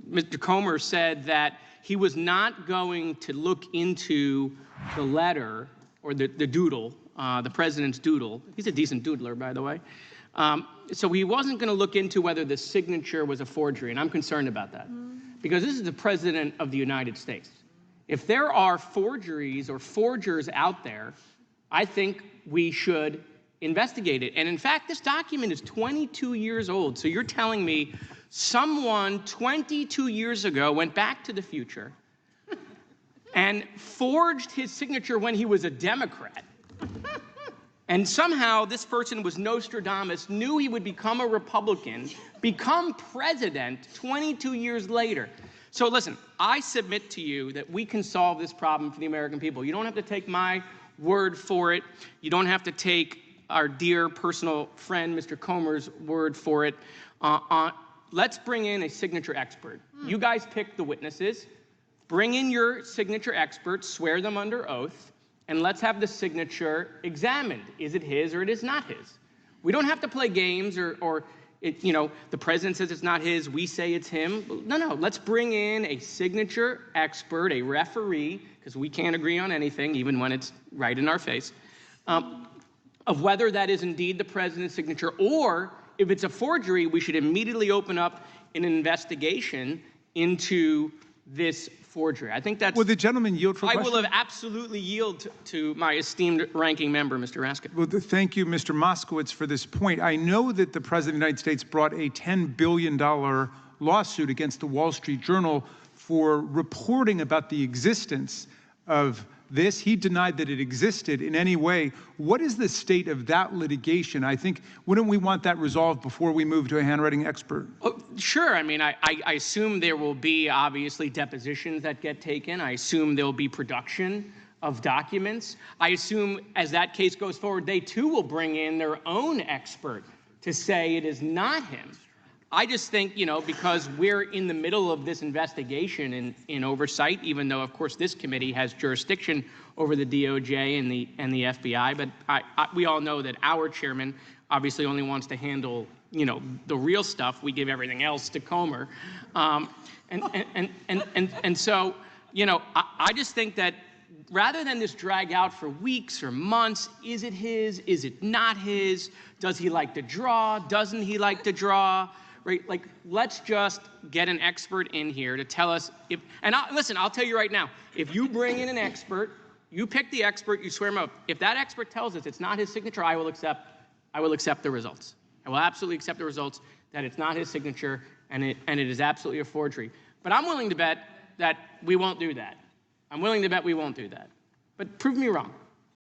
Mr. Comer said that he was not going to look into the letter or the doodle, the president's doodle. He's a decent doodler, by the way. So he wasn't going to look into whether the signature was a forgery, and I'm concerned about that. Because this is the President of the United States. If there are forgeries or forgers out there, I think we should investigate it. And in fact, this document is 22 years old. So you're telling me someone 22 years ago went back to the future and forged his signature when he was a Democrat. And somehow this person was Nostradamus, knew he would become a Republican, become president 22 years later. So listen, I submit to you that we can solve this problem for the American people. You don't have to take my word for it. You don't have to take our dear personal friend, Mr. Comer's word for it. Let's bring in a signature expert. You guys pick the witnesses. Bring in your signature experts, swear them under oath, and let's have the signature examined. Is it his or it is not his? We don't have to play games or the president says it's not his, we say it's him. No, let's bring in a signature expert, a referee, because we can't agree on anything, even when it's right in our face, of whether that is indeed the president's signature, or if it's a forgery, we should immediately open up an investigation into this forgery. I think that's... Will the gentleman yield for question? I will have absolutely yield to my esteemed ranking member, Mr. Raskin. Well, thank you, Mr. Moskowitz, for this point. I know that the President of the United States brought a $10 billion lawsuit against the Wall Street Journal for reporting about the existence of this. He denied that it existed in any way. What is the state of that litigation? I think, wouldn't we want that resolved before we move to a handwriting expert? Oh, sure. I mean, I assume there will be, obviously, depositions that get taken. I assume there will be production of documents. I assume as that case goes forward, they too will bring in their own expert to say it is not him. I just think, because we're in the middle of this investigation in oversight, even though, of course, this committee has jurisdiction over the DOJ and the FBI, but we all know that our chairman obviously only wants to handle, the real stuff. We give everything else to Comer, and so, I just think that rather than this drag out for weeks or months, is it his? Is it not his? Does he like to draw? Doesn't he like to draw? Right? Like, let's just get an expert in here to tell us if, and listen, I'll tell you right now, if you bring in an expert, you pick the expert, you swear him up. If that expert tells us it's not his signature, I will accept the results. I will absolutely accept the results that it's not his signature and it is absolutely a forgery. But I'm willing to bet that we won't do that. I'm willing to bet we won't do that. But prove me wrong.